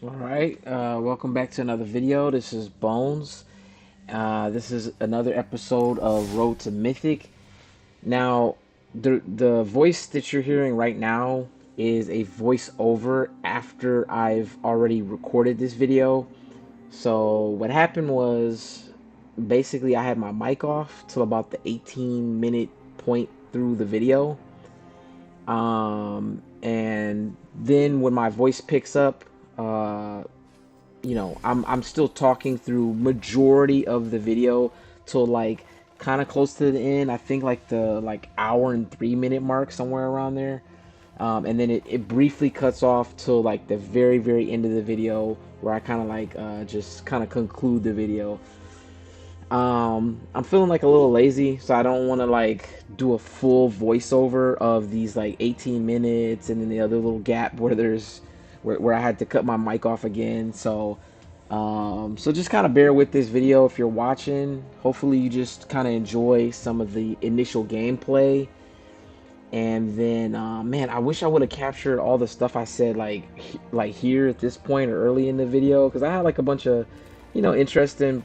All right, welcome back to another video. This is Bones. This is another episode of Road to Mythic. Now, the voice that you're hearing right now is a voiceover after I've already recorded this video. So what happened was basically I had my mic off till about the 18-minute point through the video. And then when my voice picks up, uh, I'm still talking through majority of the video till like kind of close to the end. I think like the hour and 3 minute mark, somewhere around there. And then it briefly cuts off till like the very end of the video where I kind of just kind of conclude the video. I'm feeling like a little lazy, so I don't want to like do a full voiceover of these like 18 minutes and then the other little gap where where I had to cut my mic off again. So just kind of bear with this video if you're watching. Hopefully you just kind of enjoy some of the initial gameplay. And then, man, I wish I would have captured all the stuff I said like here at this point or early in the video, because I had like a bunch of, interesting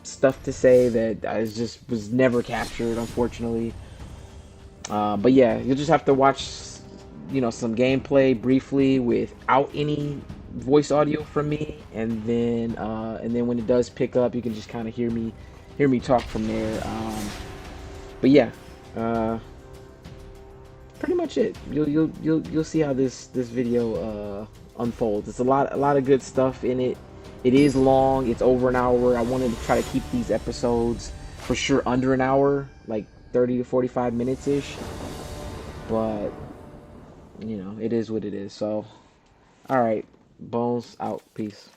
stuff to say that I just was never captured, unfortunately. But yeah, you'll just have to watch, some gameplay briefly without any voice audio from me, and then when it does pick up, you can just kind of hear me talk from there. But yeah, uh, pretty much it. You'll see how this video unfolds. It's a lot of good stuff in it. It is long. It's over an hour. I wanted to try to keep these episodes for sure under an hour, like 30 to 45 minutes ish. But it is what it is. So, all right, Bones out. Peace.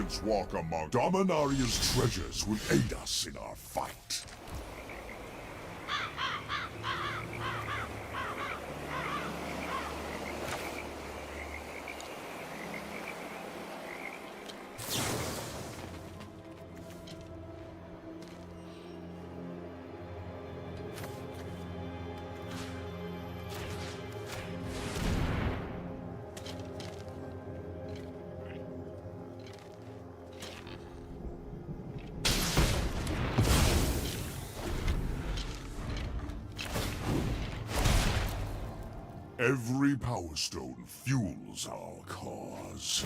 Spirits walk among Dominaria's treasures will aid us in our fight. Every Power Stone fuels our cause.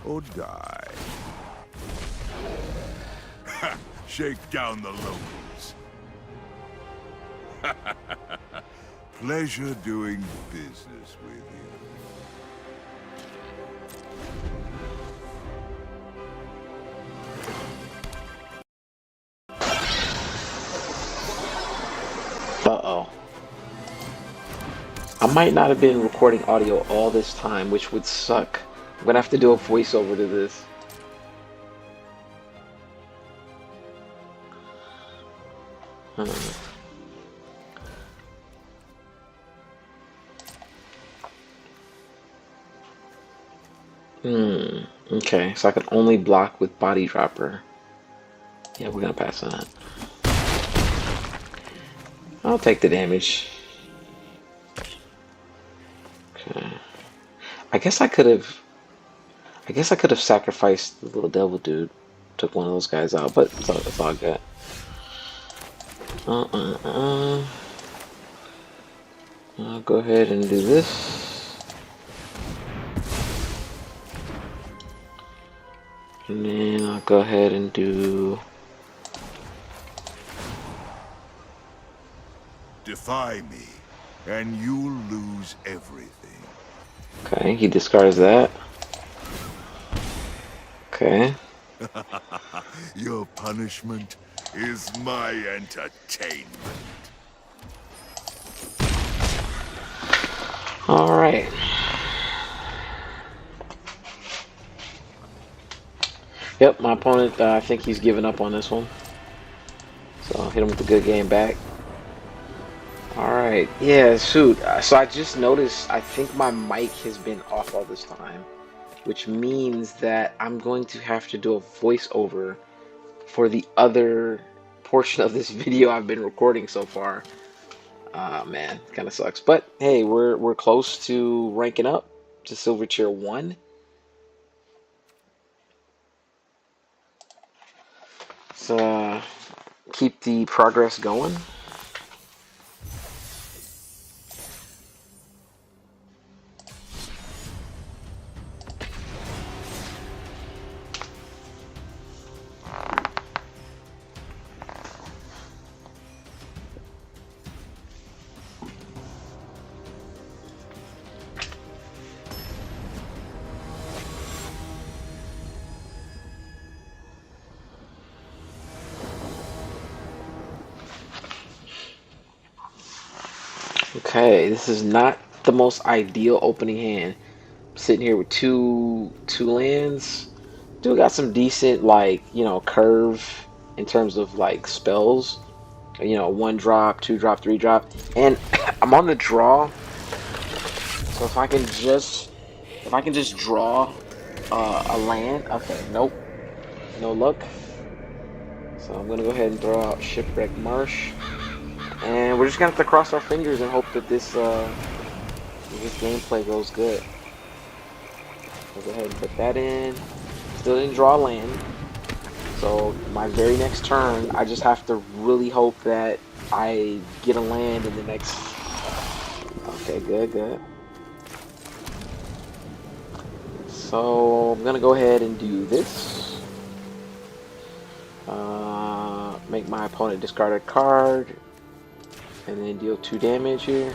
or die. Shake down the locals. Pleasure doing business with you. Uh-oh. I might not have been recording audio all this time, which would suck. I'm gonna have to do a voiceover to this. Okay, so I can only block with body dropper. Yeah, we're gonna pass on that. I'll take the damage. Okay. I guess I could have sacrificed the little devil dude. Took one of those guys out, but it's all good. I'll go ahead and do this. And then I'll go ahead and do... Defy me, and you'll lose everything. Okay, he discards that. Okay. Your punishment is my entertainment. Alright. Yep, my opponent, I think he's given up on this one. So I'll hit him with a good game back. Alright, yeah, shoot. So I just noticed, I think my mic has been off all this time, which means that I'm going to have to do a voiceover for the other portion of this video I've been recording so far. Man, kind of sucks. But hey, we're close to ranking up to Silver Tier 1. So keep the progress going. Okay, this is not the most ideal opening hand. I'm sitting here with two lands. Dude got some decent, like, curve in terms of like spells. 1 drop, 2 drop, 3 drop, and I'm on the draw. So if I can just draw a land. Okay, nope, no luck. So I'm gonna go ahead and throw out Shipwreck Marsh. And we're just gonna have to cross our fingers and hope that this gameplay goes good. I'll go ahead and put that in. Still didn't draw land. So my very next turn, I just have to really hope that I get a land in the next... Okay, good. So I'm gonna go ahead and do this. Make my opponent discard a card. And then deal 2 damage here.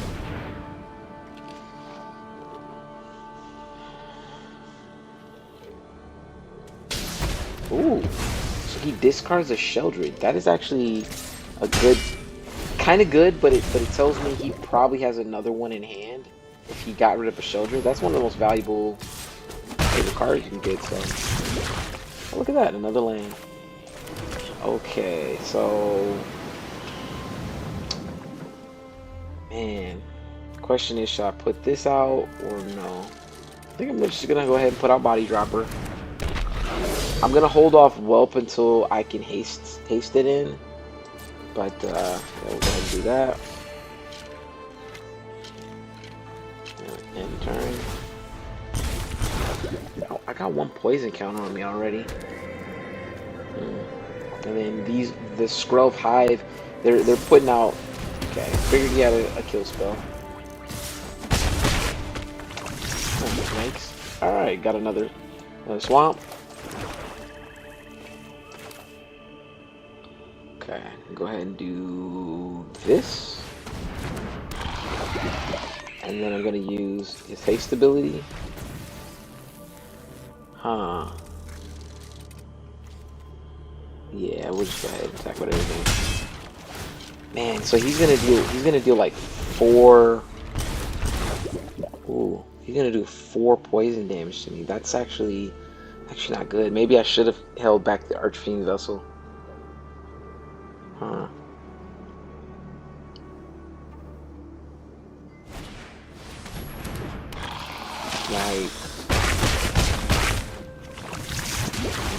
Ooh, so he discards a Sheldred. That is actually a good, kind of good, but it tells me he probably has another one in hand. If he got rid of a Sheldred, that's one of the most valuable cards you can get. So oh, look at that, another land. Okay, so. Man, question is, should I put this out or no? I think I'm just gonna go ahead and put out Body Dropper. I'm gonna hold off Whelp until I can haste it in, but yeah, we'll go ahead and do that. End turn. Oh, I got 1 poison counter on me already. And then the Skrelv Hive, they're putting out. Okay, figured he had a kill spell. Oh, thanks. Alright, got another Another swamp. Okay, go ahead and do this. And then I'm gonna use his haste ability. Huh. Yeah, we'll just go ahead and attack with everything. Man, so he's gonna deal like 4. Ooh, he's gonna do 4 poison damage to me. That's actually not good. Maybe I should have held back the Archfiend Vessel. Huh. Right.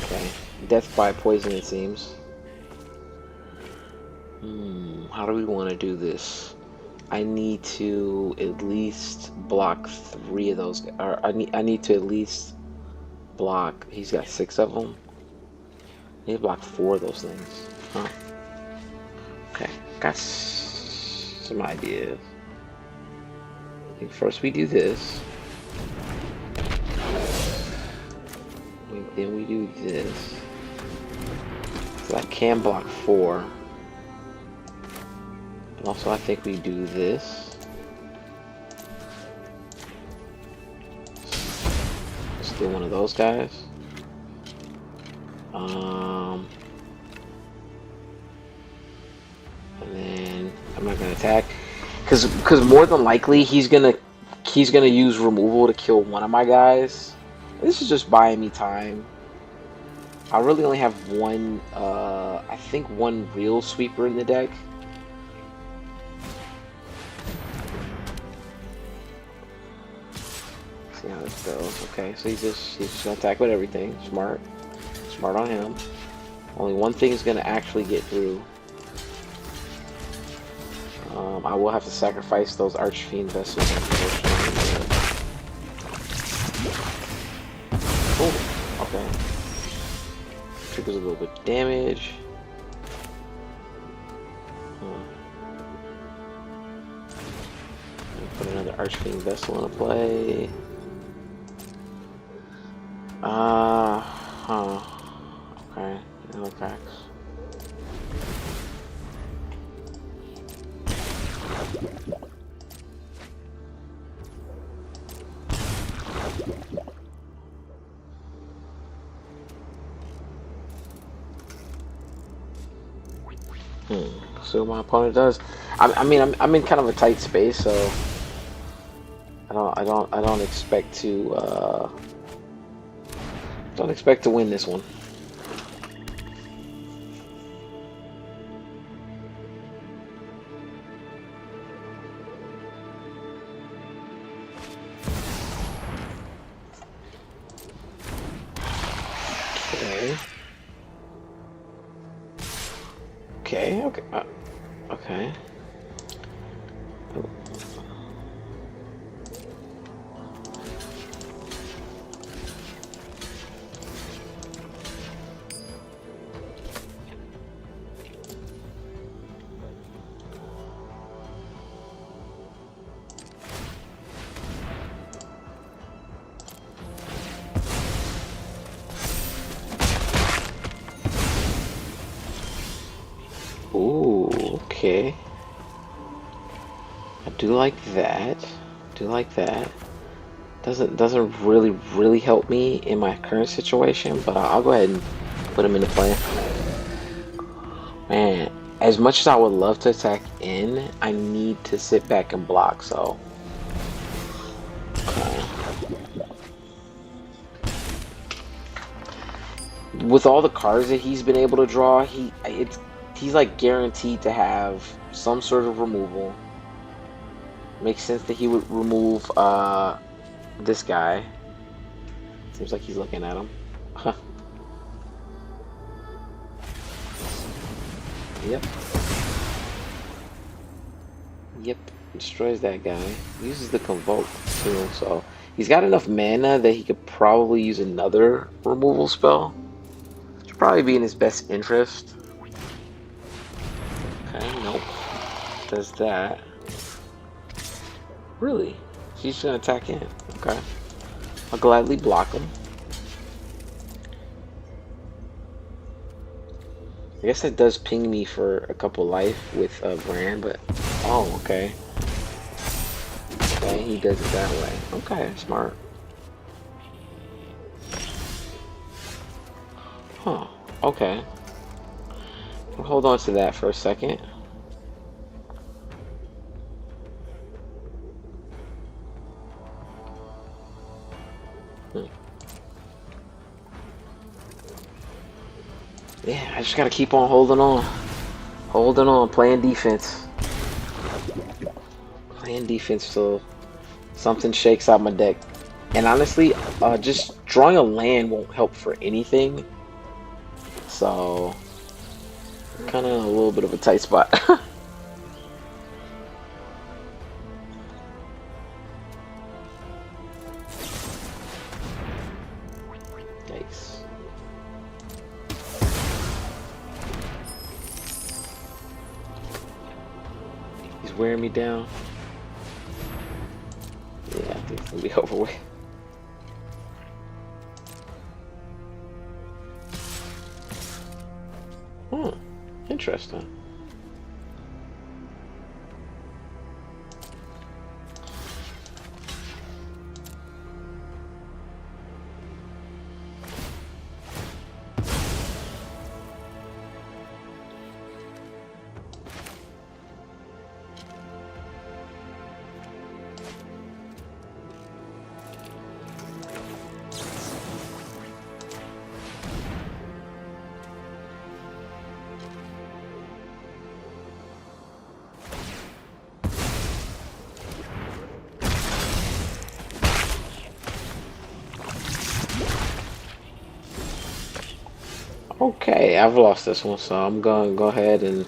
Okay. Death by poison, it seems. How do we want to do this? I need to at least block 3 of those. Or I need to at least block. He's got 6 of them. I need to block 4 of those things. Huh. Okay. Got some ideas. I think first we do this. Then we do this. So I can block 4. And also I think we do this. Steal one of those guys. And then I'm not gonna attack. Cause more than likely he's gonna use removal to kill one of my guys. This is just buying me time. I really only have one, I think one real sweeper in the deck. See how this goes. Okay, so he's just gonna attack with everything. Smart on him. Only one thing is gonna actually get through. I will have to sacrifice those Archfiend Vessels. Oh, okay. Triggers a little bit of damage. Put another Archfiend Vessel into play. Okay. No attacks. So my opponent does. I mean, I'm in kind of a tight space, so I don't expect to win this one. Okay. Ooh, okay. I do like that. Doesn't really help me in my current situation, but I'll go ahead and put him into play. Man, as much as I would love to attack in, I need to sit back and block, so. With all the cards that he's been able to draw, he's like guaranteed to have some sort of removal. Makes sense that he would remove this guy. Seems like he's looking at him. Yep. Destroys that guy. Uses the Convoke too, so he's got enough mana that he could probably use another removal spell. Should probably be in his best interest. Okay, nope. Does that. Really? She's gonna attack in. Okay. I'll gladly block him. I guess that does ping me for a couple life with Brand, but oh, okay. Okay, he does it that way. Okay, smart. Huh. Okay. We'll hold on to that for a second. Hmm. Yeah, I just gotta keep on holding on. Holding on, playing defense. Playing defense till something shakes out my deck. And honestly, just drawing a land won't help for anything. So, kind of a little bit of a tight spot. Nice. He's wearing me down. Yeah, I think it's gonna be over with. Hmm. Interesting. Okay, I've lost this one, so I'm gonna go ahead and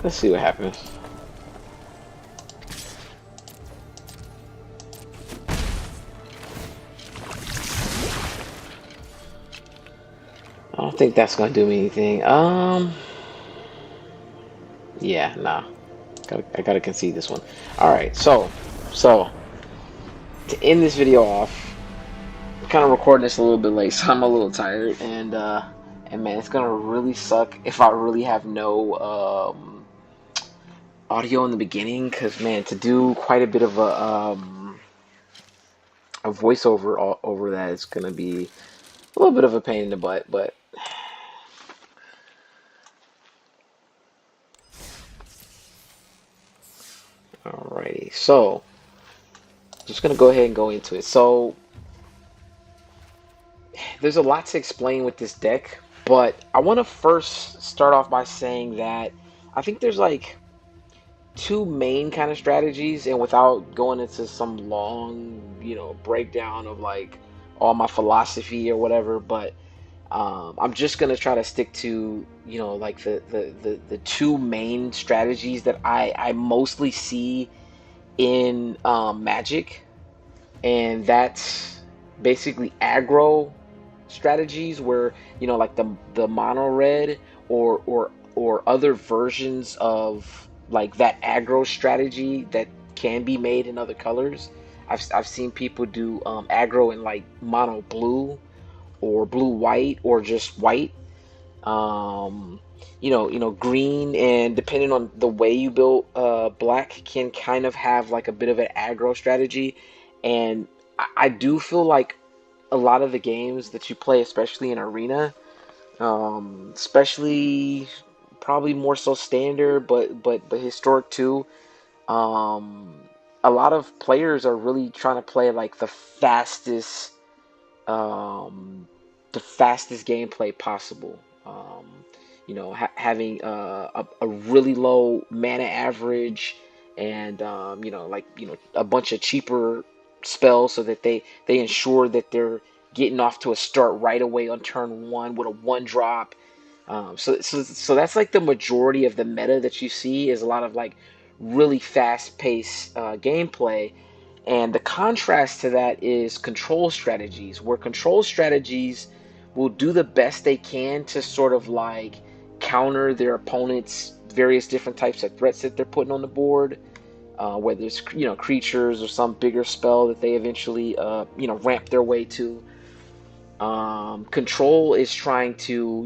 let's see what happens. I don't think that's gonna do me anything. Yeah, nah. I gotta concede this one. All right, so to end this video off, I'm kind of recording this a little bit late, so I'm a little tired, and man, it's gonna really suck if I really have no audio in the beginning, because man, to do quite a bit of a voiceover over that is gonna be a little bit of a pain in the butt, but alrighty. So just gonna go ahead and go into it. So there's a lot to explain with this deck, but I want to first start off by saying that I think there's like two main kind of strategies, and without going into some long, breakdown of like all my philosophy or whatever, but I'm just gonna try to stick to like the two main strategies that I mostly see in Magic, and that's basically aggro strategies where like the mono red or other versions of like that aggro strategy that can be made in other colors. I've seen people do aggro in like mono blue or blue white or just white, um green, and depending on the way you build black can kind of have like a bit of an aggro strategy. And I do feel like a lot of the games that you play, especially in arena, especially probably more so standard, but historic too, um a lot of players are really trying to play like um, the fastest gameplay possible. Having a really low mana average, and like a bunch of cheaper spells so that they ensure that they're getting off to a start right away on turn one with a one drop. So that's like the majority of the meta that you see is a lot of like really fast paced gameplay. And the contrast to that is control strategies, where control strategies will do the best they can to sort of like counter their opponent's various different types of threats that they're putting on the board, whether it's creatures or some bigger spell that they eventually ramp their way to. Control is trying to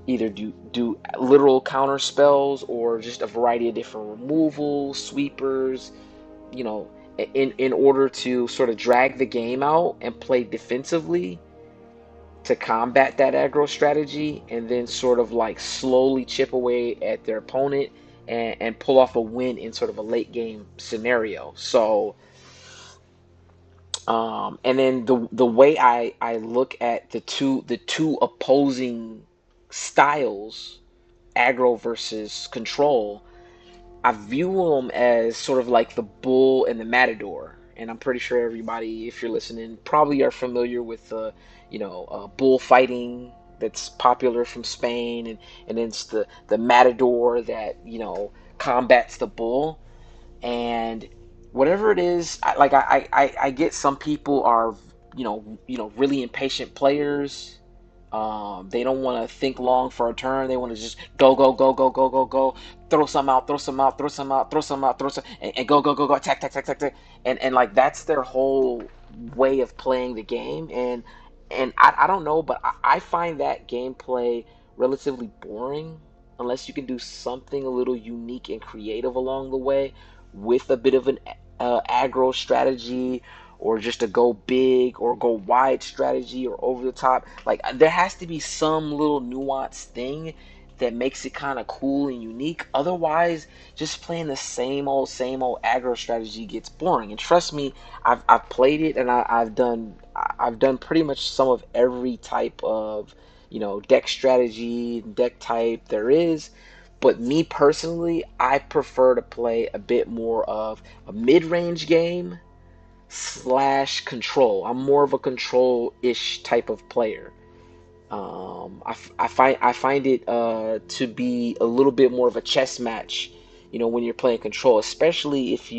either do literal counter spells or just a variety of different removals, sweepers, you know, in order to sort of drag the game out and play defensively to combat that aggro strategy, and then sort of like slowly chip away at their opponent and pull off a win in sort of a late game scenario. So and then the way I look at the two opposing styles, aggro versus control, I view them as sort of like the bull and the matador. And I'm pretty sure everybody, if you're listening, probably are familiar with the, bullfighting that's popular from Spain, and then it's the matador that combats the bull. And whatever it is, I get some people are really impatient players. They don't want to think long for a turn. They want to just go, go, go, go, go, go, go. Throw some out, throw some out, throw some out, throw some out, throw some, and go, go, go, go, attack, attack, attack, attack. And like that's their whole way of playing the game. And I don't know, but I find that gameplay relatively boring unless you can do something a little unique and creative along the way with a bit of an aggro strategy, or just a go big or go wide strategy or over the top. Like there has to be some little nuanced thing that makes it kind of cool and unique. Otherwise, just playing the same old aggro strategy gets boring. And trust me, I've played it, and I've done pretty much some of every type of deck strategy, deck type there is. But me personally, I prefer to play a bit more of a mid-range game slash control. I'm more of a control-ish type of player. I find it to be a little bit more of a chess match, when you're playing control, especially if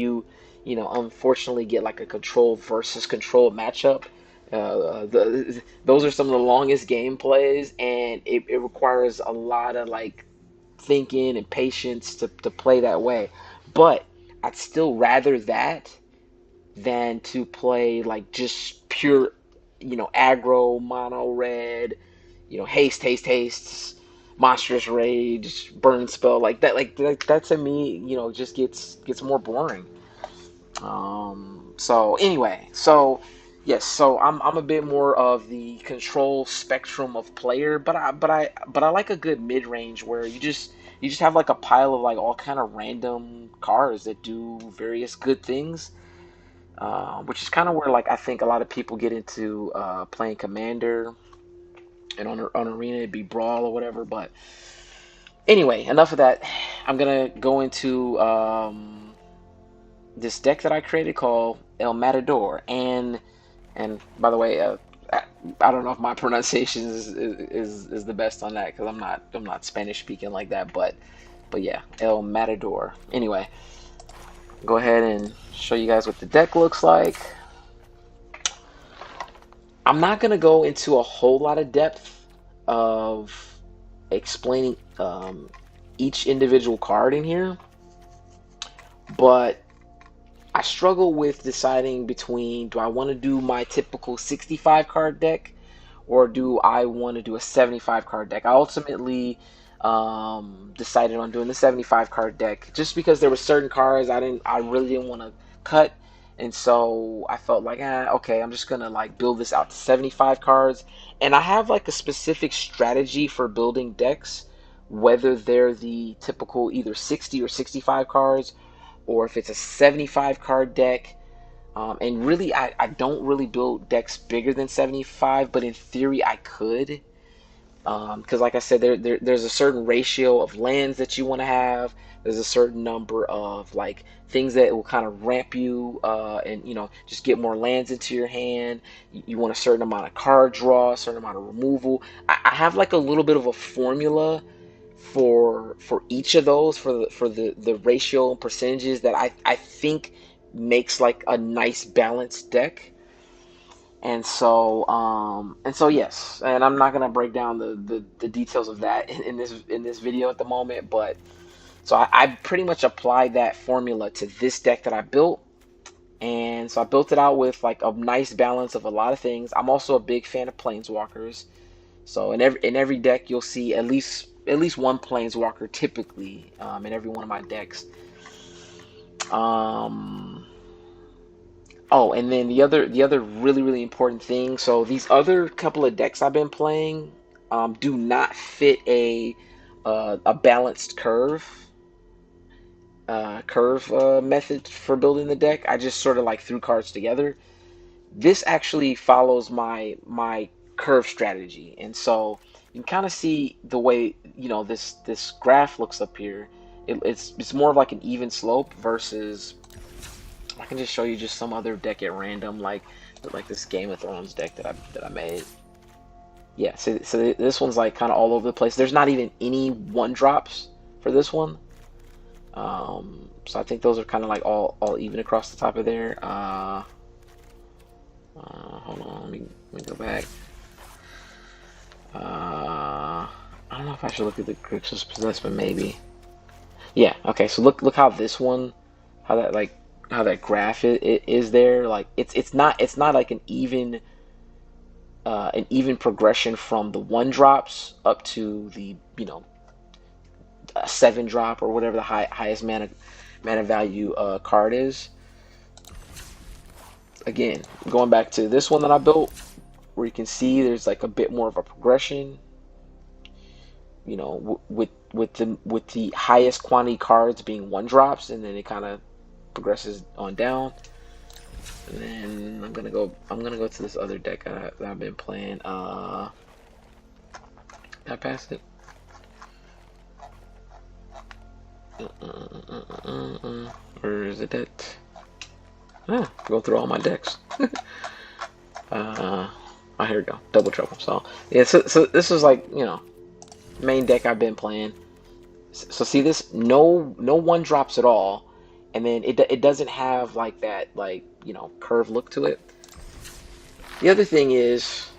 unfortunately get like a control versus control matchup. Those are some of the longest game plays, and it requires a lot of like thinking and patience to play that way. But I'd still rather that than to play like just pure, aggro, mono red, haste, haste, haste, monstrous rage, burn spell, like that. Like that to me, just gets more boring. So anyway, so yes, so I'm a bit more of the control spectrum of player, but I like a good mid range where you just have like a pile of like all kind of random cards that do various good things, which is kind of where like I think a lot of people get into playing Commander, and on Arena it'd be Brawl or whatever. But anyway, enough of that. I'm gonna go into this deck that I created called El Matador, and by the way, I don't know if my pronunciation is the best on that because I'm not Spanish speaking like that, but yeah, El Matador. Anyway, go ahead and show you guys what the deck looks like. I'm not gonna go into a whole lot of depth of explaining each individual card in here, but I struggle with deciding between, do I want to do my typical 65 card deck, or do I want to do a 75 card deck? I ultimately decided on doing the 75 card deck just because there were certain cards I really didn't want to cut, and so I felt like, okay, I'm just gonna like build this out to 75 cards, and I have like a specific strategy for building decks, whether they're the typical either 60 or 65 cards, or if it's a 75 card deck. And really, I don't really build decks bigger than 75, but in theory, I could. Because, like I said, there's a certain ratio of lands that you want to have. There's a certain number of like things that will kind of ramp you, and just get more lands into your hand. You want a certain amount of card draw, a certain amount of removal. I have like a little bit of a formula for each of those, for the ratio and percentages that I think makes like a nice balanced deck. And so yes, and I'm not gonna break down the details of that in this video at the moment, but so I pretty much applied that formula to this deck that I built. And so I built it out with like a nice balance of a lot of things. I'm also a big fan of planeswalkers, So in every deck you'll see at least one planeswalker typically in every one of my decks. Um, oh, and then the other really important thing. So these other couple of decks I've been playing do not fit a balanced curve method for building the deck. I just sort of like threw cards together. This actually follows my curve strategy, and so you can kind of see the way this graph looks up here. It's more of like an even slope versus I can just show you just some other deck at random, like this Game of Thrones deck that I made. Yeah, so this one's like kind of all over the place. There's not even any one drops for this one. So I think those are kind of like all even across the top of there. Hold on, let me go back. I don't know if I should look at the Grixis Possessed, but maybe. Yeah, okay. So look how this one, how that graph is there. Like it's not like an even progression from the one drops up to the a 7 drop or whatever the highest mana value card is. Again, going back to this one that I built, where you can see there's like a bit more of a progression. With the highest quantity cards being 1 drops, and then it kind of progresses on down. And then I'm gonna go to this other deck that I've been playing. I passed it. Where is it at? Go through all my decks. Oh, here we go. Double trouble. So yeah, so this is like main deck I've been playing. So see this, no 1 drops at all, and then it doesn't have like that curve look to it. The other thing is,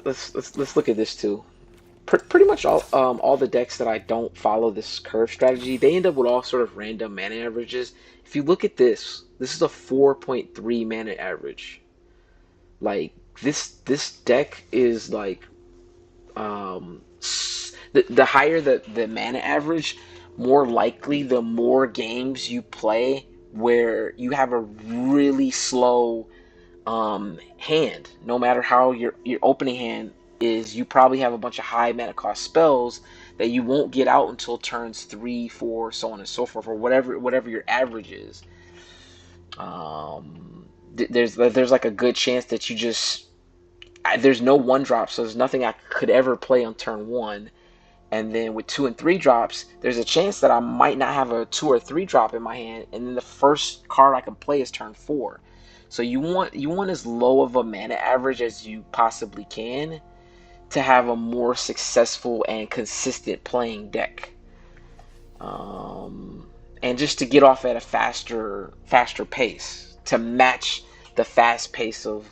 let's look at this too. Pretty much all the decks that I don't follow this curve strategy, they end up with all sort of random mana averages. If you look at this is a 4.3 mana average. Like this deck is like the higher the mana average, more likely the more games you play where you have a really slow hand. No matter how your opening hand is, you probably have a bunch of high mana cost spells that you won't get out until turns 3, 4, so on and so forth, or whatever your average is. There's like a good chance that there's no 1 drop, so there's nothing I could ever play on turn 1. And then with 2 and 3 drops, there's a chance that I might not have a 2 or 3 drop in my hand, and then the first card I can play is turn 4. So you want as low of a mana average as you possibly can to have a more successful and consistent playing deck, and just to get off at a faster pace to match the fast pace of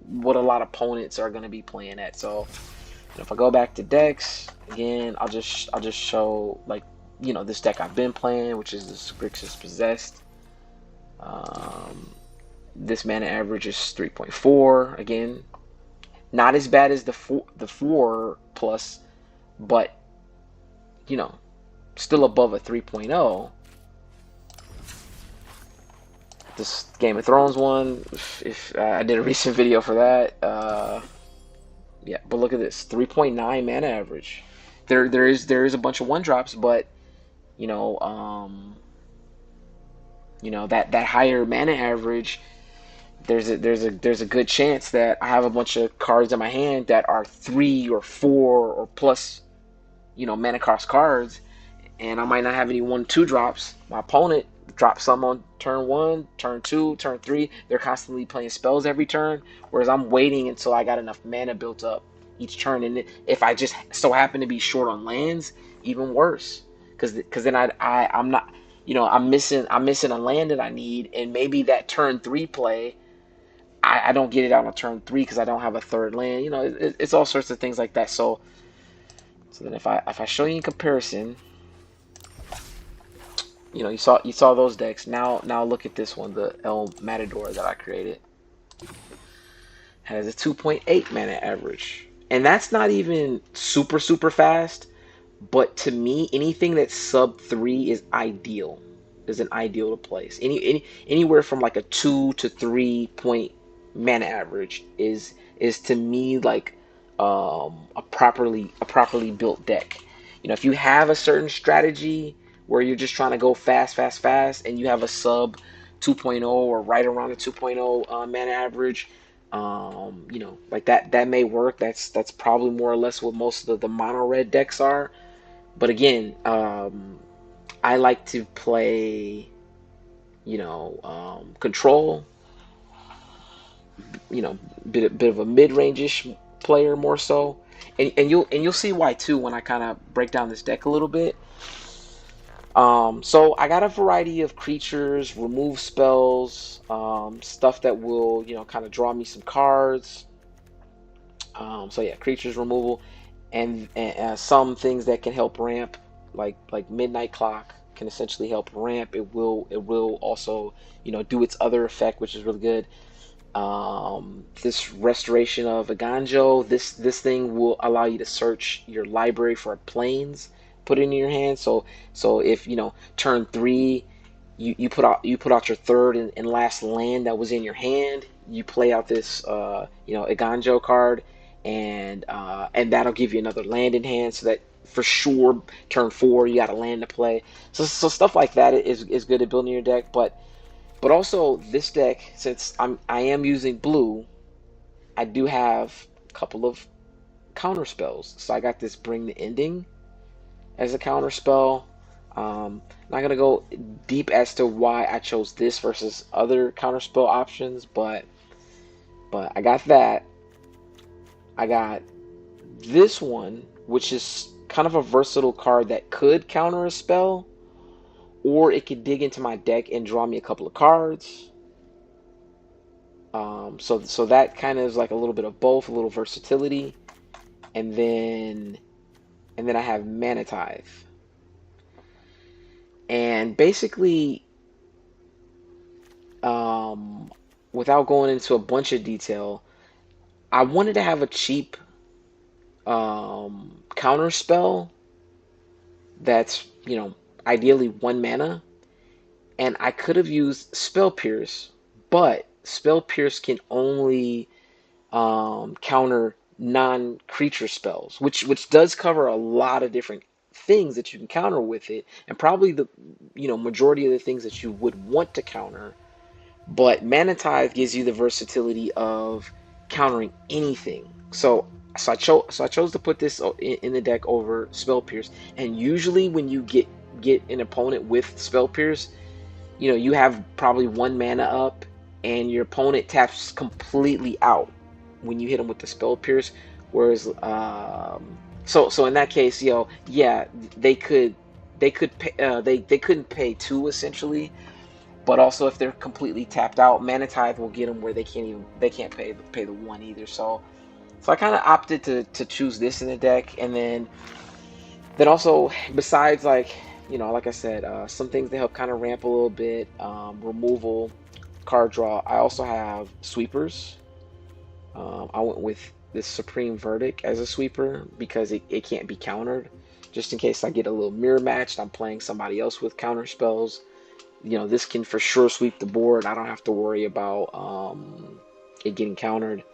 what a lot of opponents are going to be playing at. So if I go back to decks again, I'll just show this deck I've been playing, which is this Grixis Possessed. This mana average is 3.4. Again, not as bad as the 4 plus, but still above a 3.0. This Game of Thrones one, if I did a recent video for that. Yeah, but look at this, 3.9 mana average. There is a bunch of 1-drops, but that higher mana average, there's a good chance that I have a bunch of cards in my hand that are 3 or 4 or plus mana cost cards, and I might not have any 1-2 drops. My opponent drops some on turn 1, turn 2, turn 3. They're constantly playing spells every turn, whereas I'm waiting until I got enough mana built up each turn. And if I just so happen to be short on lands, even worse, because then I'm not, I'm missing a land that I need, and maybe that turn 3 play, I don't get it out on turn 3 because I don't have a third land. It's all sorts of things like that. So then if I show you in comparison, you saw those decks. Now look at this one, the El Matador that I created. Has a 2.8 mana average. And that's not even super, super fast. But to me, anything that's sub 3 is ideal. Is an ideal to place. Anywhere from like a 2 to 3 point mana average is to me like a properly built deck. If you have a certain strategy where you're just trying to go fast, fast, fast, and you have a sub 2.0 or right around a 2.0 mana average, like that may work. That's probably more or less what most of the mono red decks are. But again, I like to play, control, bit of a mid-range-ish player more so, and you'll see why too when I kind of break down this deck a little bit. So I got a variety of creatures, remove spells, stuff that will, kind of draw me some cards. So yeah, creatures removal, and some things that can help ramp, like Midnight Clock can essentially help ramp. It will also do its other effect, which is really good. This restoration of Aganjo, this thing will allow you to search your library for planes, put it in your hand. So if turn 3, you put out your third and last land that was in your hand. You play out this Iganjo card, and that'll give you another land in hand, so that for sure turn 4 you got a land to play. So stuff like that is good at building your deck, but also this deck, since I am using blue, I do have a couple of counter spells. So I got this Bring the Ending as a counter spell. Not gonna go deep as to why I chose this versus other counterspell options, but I got that. I got this one, which is kind of a versatile card that could counter a spell, or it could dig into my deck and draw me a couple of cards. So that kind of is like a little bit of both, a little versatility, and then I have Mana Tithe, and basically, um, without going into a bunch of detail, I wanted to have a cheap counter spell that's ideally 1 mana, and I could have used Spell Pierce, but Spell Pierce can only counter non-creature spells, which does cover a lot of different things that you can counter with it, and probably the majority of the things that you would want to counter. But Mana Tithe gives you the versatility of countering anything. So I chose to put this in the deck over Spell Pierce. And usually when you get an opponent with Spell Pierce, you have probably 1 mana up, and your opponent taps completely out when you hit them with the Spell Pierce. Whereas, so in that case, yeah, they could pay, they couldn't pay 2 essentially, but also if they're completely tapped out, Mana Tithe will get them where they can't pay the 1 either. So I kind of opted to choose this in the deck, and then also, besides, like I said, some things that help kind of ramp a little bit, removal, card draw. I also have sweepers. I went with this Supreme Verdict as a sweeper because it can't be countered. Just in case I get a little mirror matched, I'm playing somebody else with counter spells. This can for sure sweep the board. I don't have to worry about it getting countered.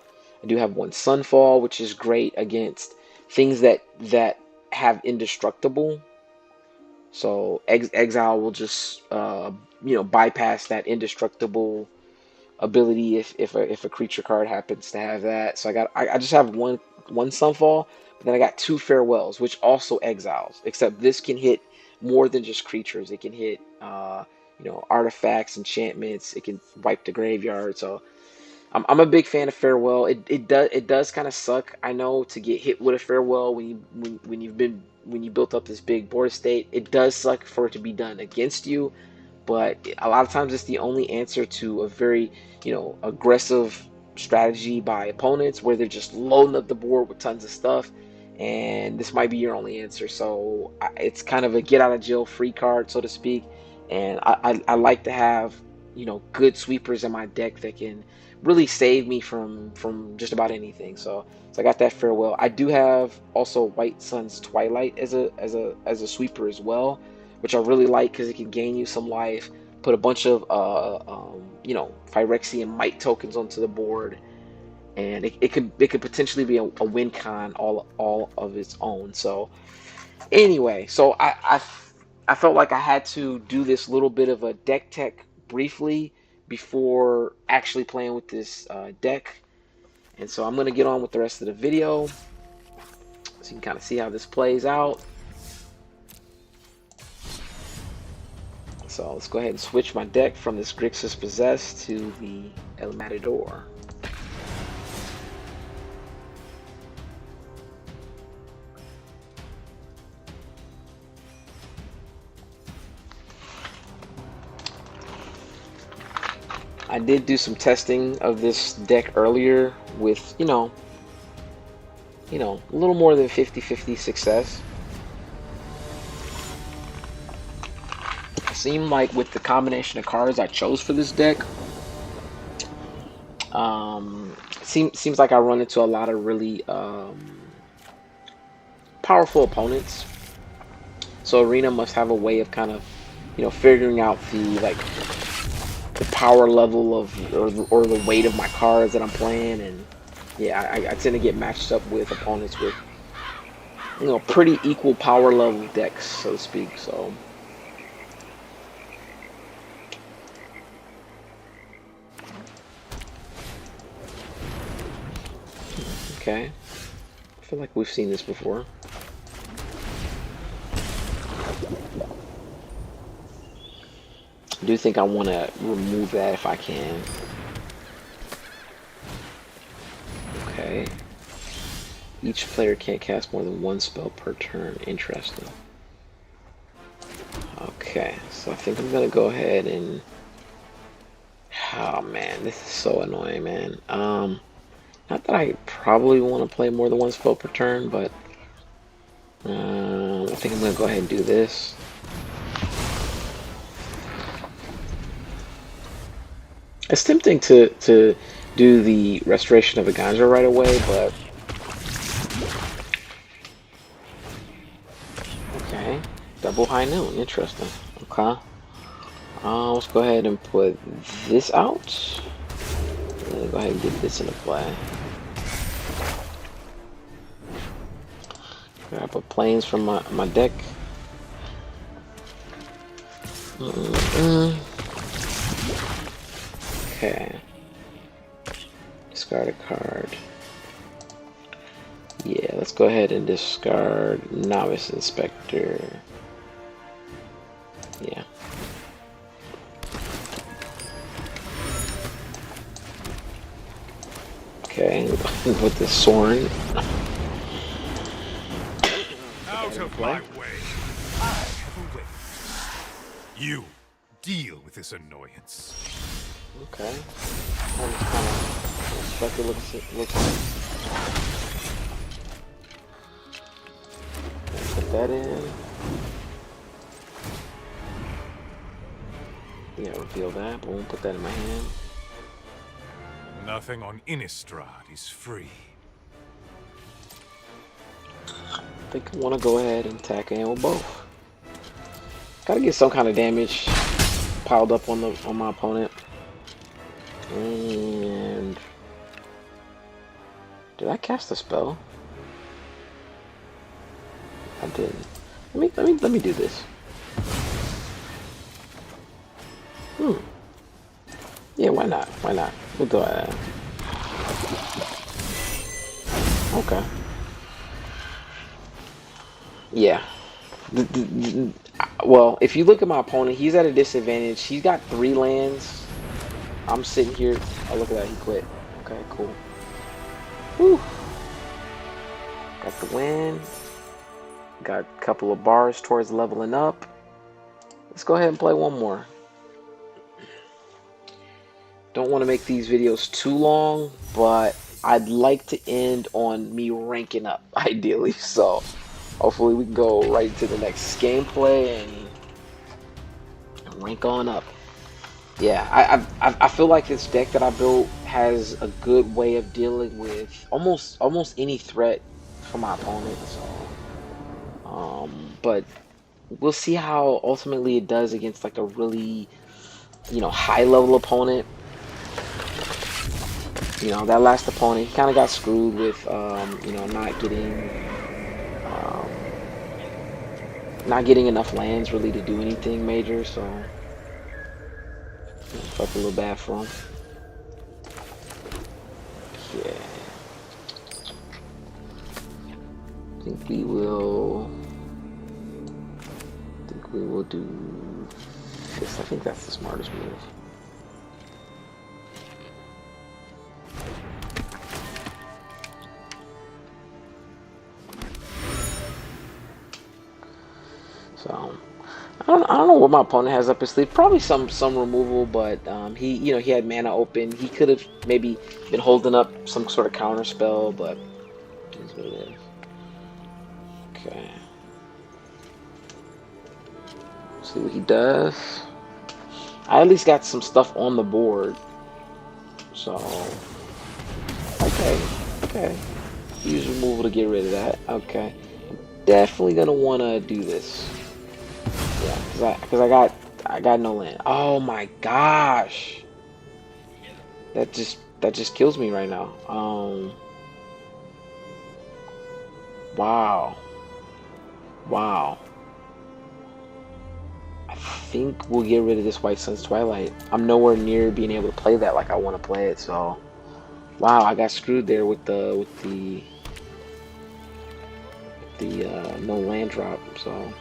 I do have one Sunfall, which is great against things that have indestructible. So Exile will just bypass that indestructible ability if a creature card happens to have that. So I just have one Sunfall, but then I got 2 Farewells, which also exiles. Except this can hit more than just creatures. It can hit artifacts, enchantments. It can wipe the graveyard. So I'm a big fan of Farewell. It does kind of suck, I know, to get hit with a Farewell when you built up this big board state. It does suck for it to be done against you, but a lot of times it's the only answer to a very aggressive strategy by opponents where they're just loading up the board with tons of stuff, and this might be your only answer. It's kind of a get out of jail free card, so to speak, and I like to have you know, good sweepers in my deck that can really save me from just about anything. So I got that Farewell. I do have also White Sun's Twilight as a sweeper as well, which I really like because it can gain you some life, put a bunch of you know, Phyrexian Might tokens onto the board, and it could potentially be a win con all of its own. So anyway, so I felt like I had to do this little bit of a deck tech briefly before actually playing with this deck. And so I'm going to get on with the rest of the video so you can kind of see how this plays out. So let's go ahead and switch my deck from this Grixis Possessed to the El Matador. I did do some testing of this deck earlier with, you know, a little more than 50-50 success. It seemed like with the combination of cards I chose for this deck, seems like I run into a lot of really powerful opponents. So Arena must have a way of kind of, you know, figuring out the power level of or the weight of my cards that I'm playing, and yeah, I tend to get matched up with opponents with, you know, pretty equal power level decks, so to speak. So okay, I feel like we've seen this before. I do think I want to remove that if I can. Okay. Each player can't cast more than one spell per turn. Interesting. Okay, so I think I'm gonna go ahead and... Oh man, this is so annoying, man. Not that I probably want to play more than one spell per turn, but I think I'm gonna go ahead and do this. It's tempting to do the Restoration of the Ganja right away, but okay, double high noon, interesting. Okay, let's go ahead and put this out. And go ahead and get this into play. Grab a planes from my deck. Okay. Discard a card. Yeah, let's go ahead and discard Novice Inspector. Yeah. Okay, with the Sorin. Out of my way. I have a way. You deal with this annoyance. Okay. That kind of Inspector looks like. Put that in. Yeah, reveal that. Boom, put that in my hand. Nothing on Innistrad is free. I think I want to go ahead and attack in with both. Gotta get some kind of damage piled up on my opponent. And did I cast a spell? I didn't. Let me do this. Yeah, why not? Why not? We'll do that. Okay. Yeah. Well, if you look at my opponent, he's at a disadvantage. He's got 3 lands. I'm sitting here. Oh, look at that. He quit. Okay, cool. Whew. Got the win. Got a couple of bars towards leveling up. Let's go ahead and play one more. Don't want to make these videos too long, but I'd like to end on me ranking up, ideally. So hopefully we can go right to the next gameplay and rank on up. Yeah, I feel like this deck that I built has a good way of dealing with almost any threat for my opponent. So, but we'll see how ultimately it does against like a really, high level opponent. That last opponent, he kind of got screwed with, um, not getting enough lands really to do anything major. So, felt a little bad for him. Yeah. I think we will. We will do this. I think that's the smartest move. So I don't know what my opponent has up his sleeve. Probably some removal, but he had mana open. He could have maybe been holding up some sort of counter spell, but that's what it is. Okay. See what he does. I at least got some stuff on the board. So okay. Use removal to get rid of that. Okay. Definitely gonna wanna do this. Yeah, because I got no land. Oh my gosh. That just kills me right now. Wow. Wow. I think we'll get rid of this White Sun's Twilight. I'm nowhere near being able to play that like I want to play it, so wow, I got screwed there with the no land drop, so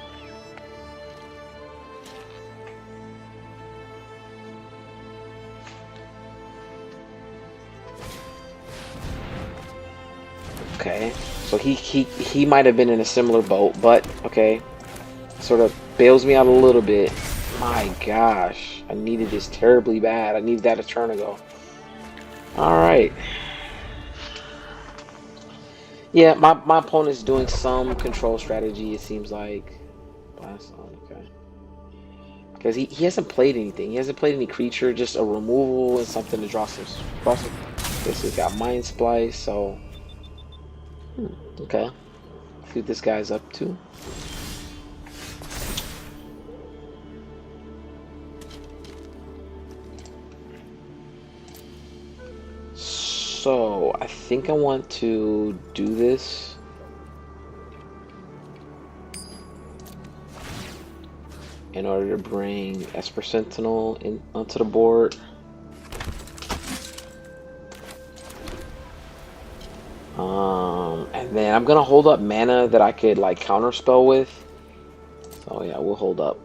okay. So he might have been in a similar boat, but okay. Sort of bails me out a little bit. My gosh, I needed this terribly bad. I needed that a turn ago. Alright. Yeah, my opponent's doing some control strategy, it seems like. Blast on, okay. Because he hasn't played anything. He hasn't played any creature, just a removal and something to draw some. Okay, so he's got Mind Splice, so. Okay. See what this guy's up to. So, I think I want to do this. In order to bring Esper Sentinel in onto the board. And then I'm gonna hold up mana that I could like counterspell with. So yeah, we'll hold up.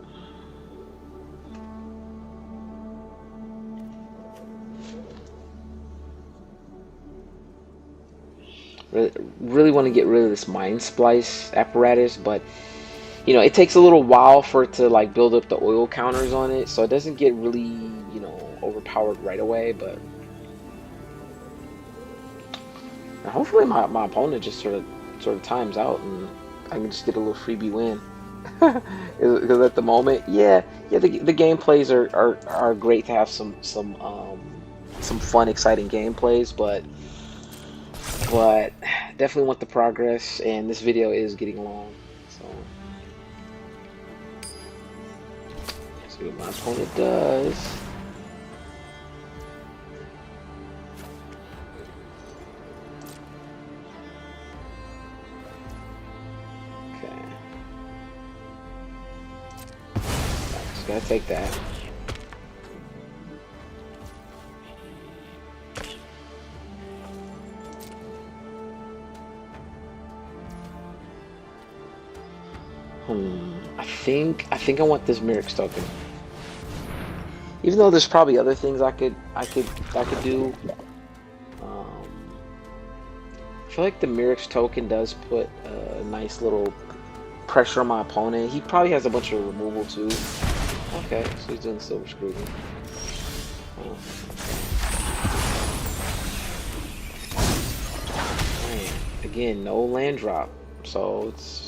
Really want to get rid of this Mind Splice apparatus, but it takes a little while for it to like build up the oil counters on it, so it doesn't get really, overpowered right away, but hopefully my opponent just sort of times out and I can just get a little freebie win. Because at the moment, the gameplays are great to have some fun, exciting gameplays, but definitely want the progress, and this video is getting long, so let's see what my opponent does. Okay, just gotta take that. I think I want this Mythic token. Even though there's probably other things I could do. I feel like the Mythic token does put a nice little pressure on my opponent. He probably has a bunch of removal too. Okay, so he's doing the Silver Scrutiny. Man, again, no land drop, so it's.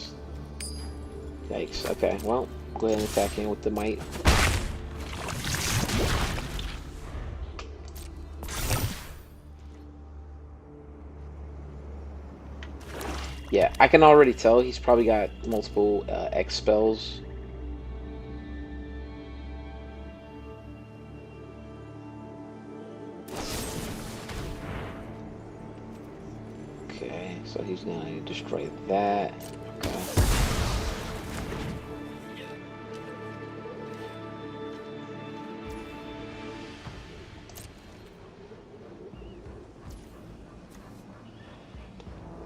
Yikes. Okay, well, go ahead and attack in with the might. Yeah, I can already tell he's probably got multiple X spells. Okay, so he's gonna destroy that. Okay.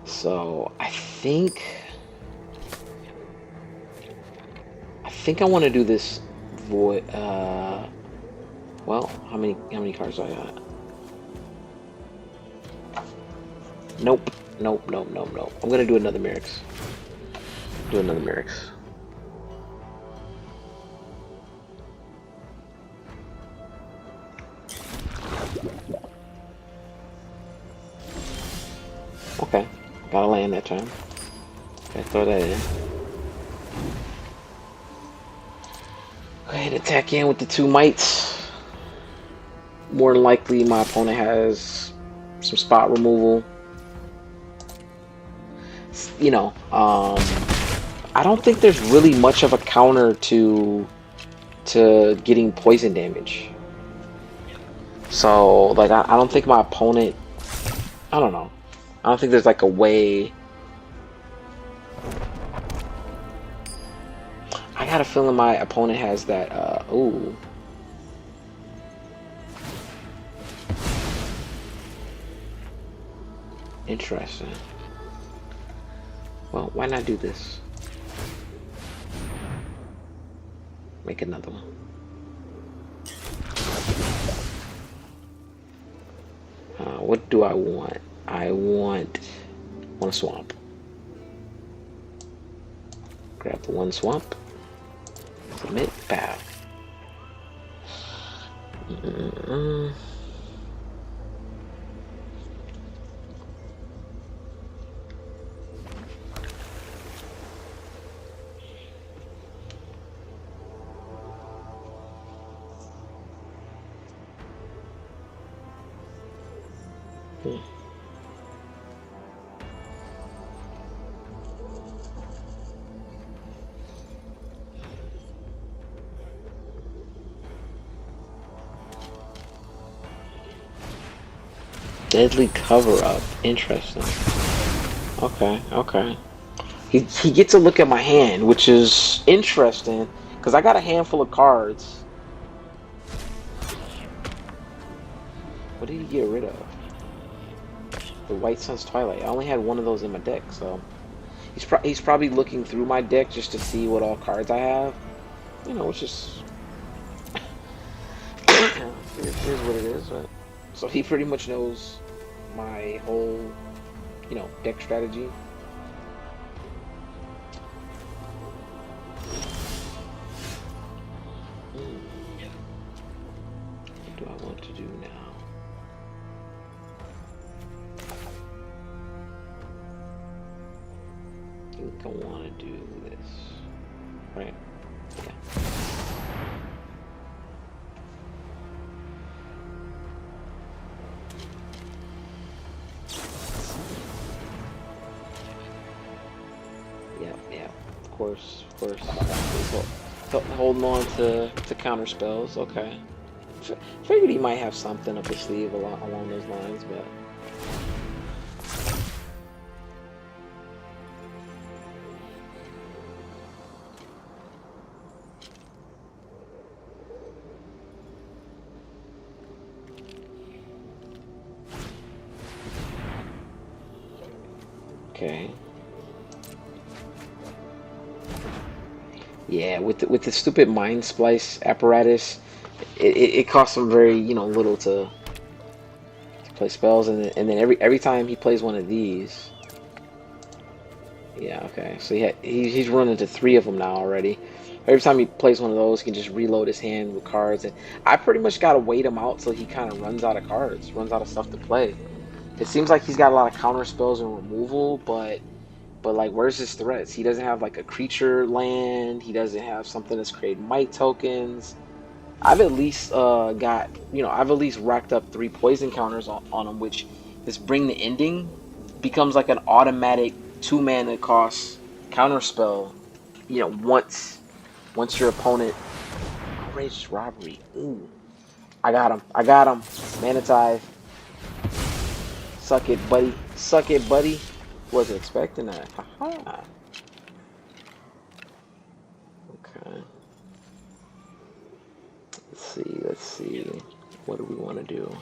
So I think I want to do this void. Well, how many cards do I got? Nope, nope, nope, nope, nope. I'm gonna do another Merrick's. Do another Merrick's. Okay, gotta land that time. Okay, throw that in. Go ahead and attack in with the 2 mites. More than likely, my opponent has some spot removal. You know, I don't think there's really much of a counter to getting poison damage. So, like, I don't think my opponent. I don't know. I don't think there's like a way. I got a feeling my opponent has that. Ooh. Interesting. Well, why not do this? Make another one. What do I want? I want a swamp. Grab the 1 swamp. Submit. Bow. Deadly cover-up. Interesting. Okay, okay. He gets a look at my hand, which is interesting, because I got a handful of cards. What did he get rid of? The White Sun's Twilight. I only had one of those in my deck, so he's probably looking through my deck just to see what all cards I have. You know, which is here's what it is. But so he pretty much knows my whole, deck strategy. What do I want to do now? I think I want to do this, right? Yeah. Yeah. Of course. Holding on to counter spells. Okay. Figured he might have something up his sleeve along those lines, but. Okay. Yeah, with the stupid mind splice apparatus, it costs him very little to play spells, and then every time he plays one of these. Yeah, okay. So he's run into 3 of them now already. Every time he plays one of those, he can just reload his hand with cards, and I pretty much gotta wait him out till he kind of runs out of cards, runs out of stuff to play. It seems like he's got a lot of counter spells and removal, but like, where's his threats? He doesn't have like a creature land. He doesn't have something that's creating might tokens. I've at least I've at least racked up 3 poison counters on him, which this bring the ending becomes like an automatic 2 mana cost, counterspell. You know, once your opponent outrageous robbery. Ooh, I got him. I got him. Mana Tithe. Suck it, buddy. Suck it, buddy. Wasn't expecting that. Haha. Okay. Let's see. Let's see. What do we want to do?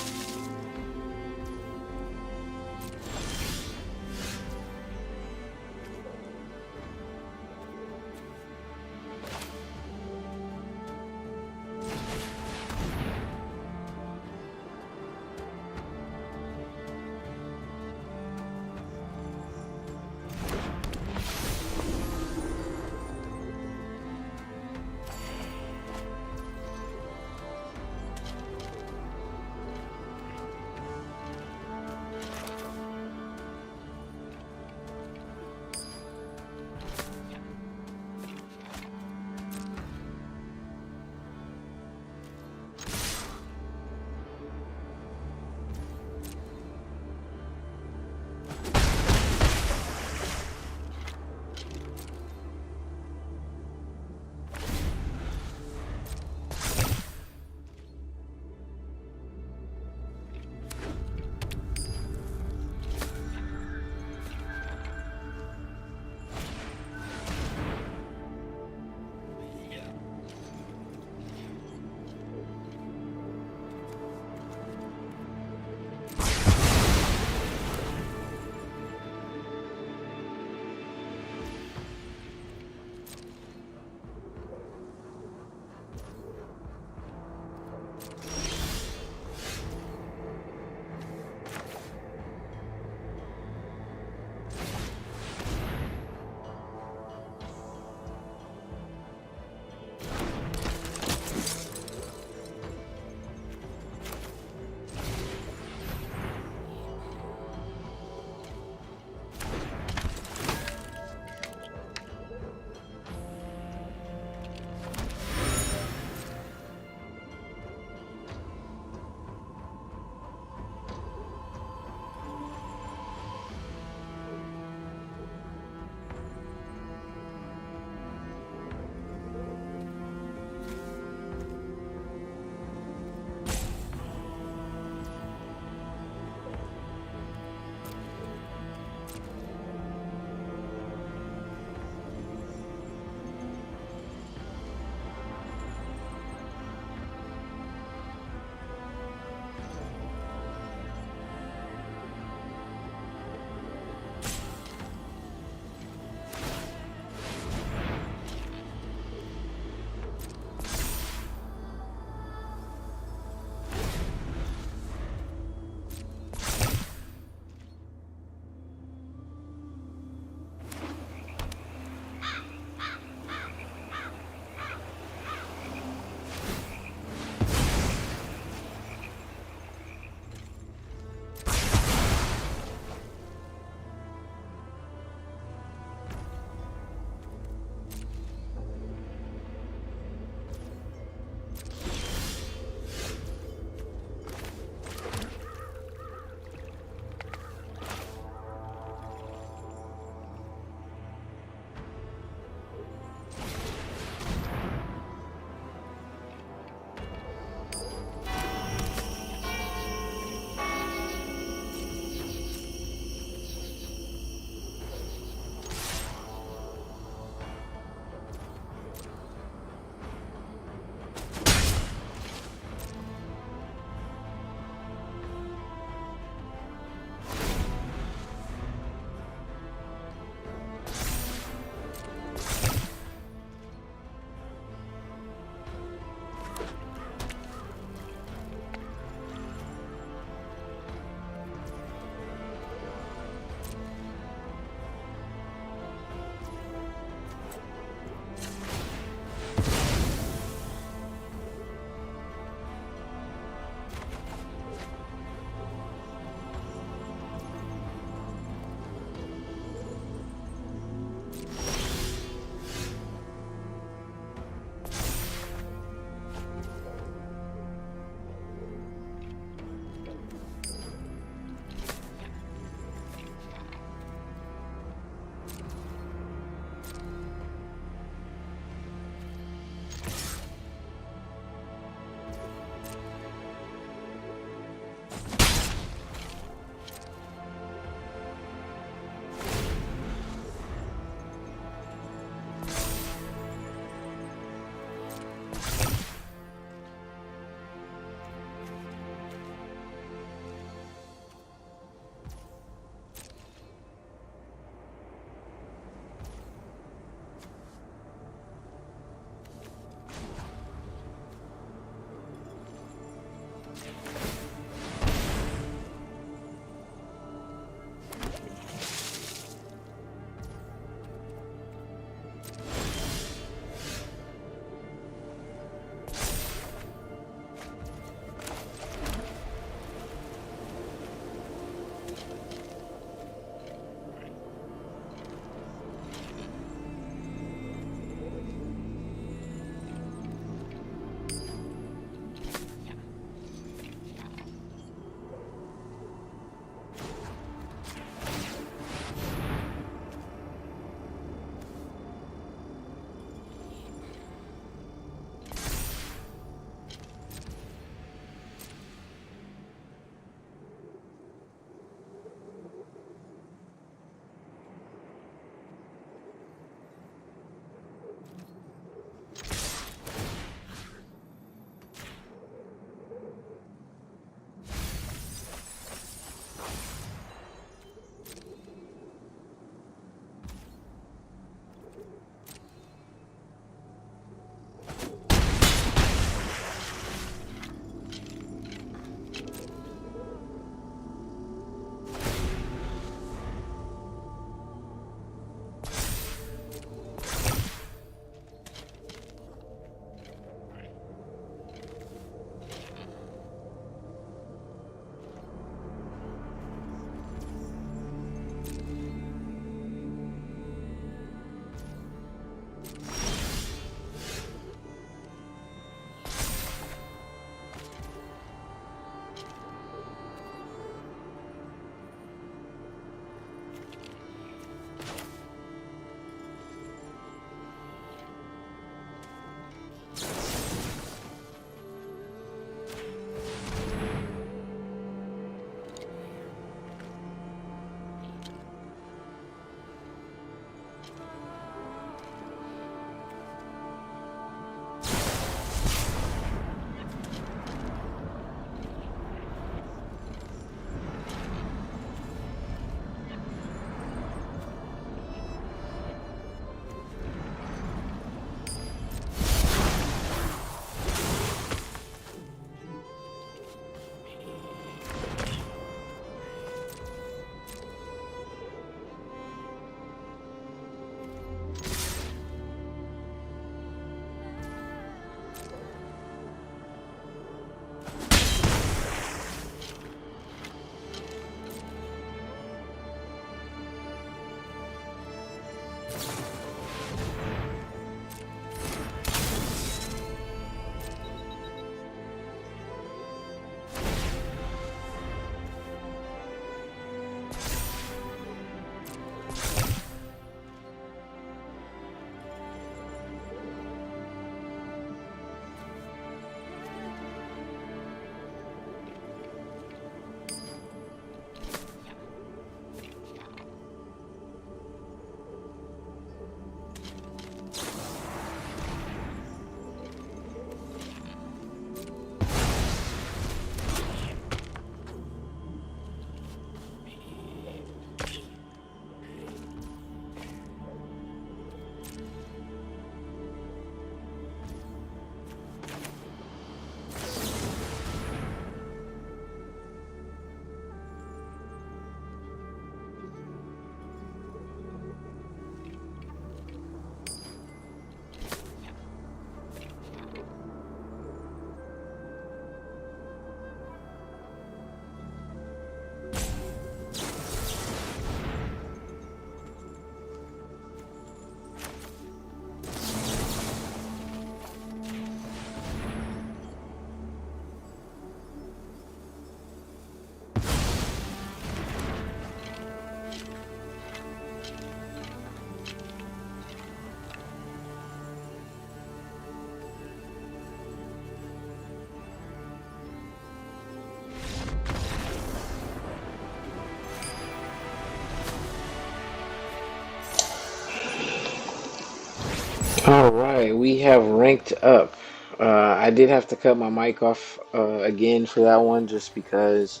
All right, we have ranked up. I did have to cut my mic off again for that one just because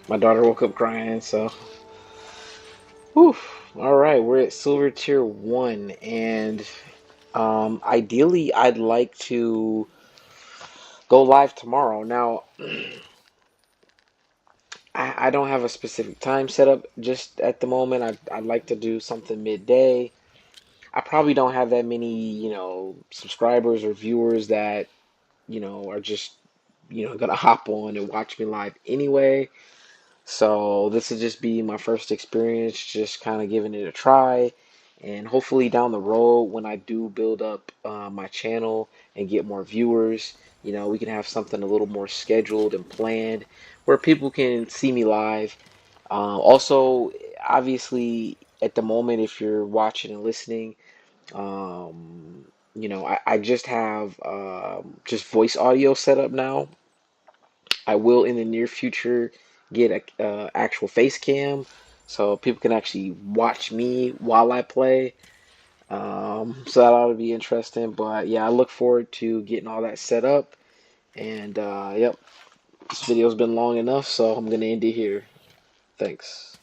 my daughter woke up crying. So, whew. All right, we're at Silver Tier 1, and ideally, I'd like to go live tomorrow. Now, I don't have a specific time set up just at the moment. I'd like to do something midday. I probably don't have that many, subscribers or viewers that, are just, gonna hop on and watch me live anyway. So this will just be my first experience, just kind of giving it a try. And hopefully down the road, when I do build up my channel and get more viewers, we can have something a little more scheduled and planned where people can see me live. Also, obviously, at the moment, if you're watching and listening, I just have just voice audio set up now. I will in the near future get a actual face cam so people can actually watch me while I play. So that ought to be interesting. But yeah, I look forward to getting all that set up. And yep, this video's been long enough, so I'm gonna end it here. Thanks.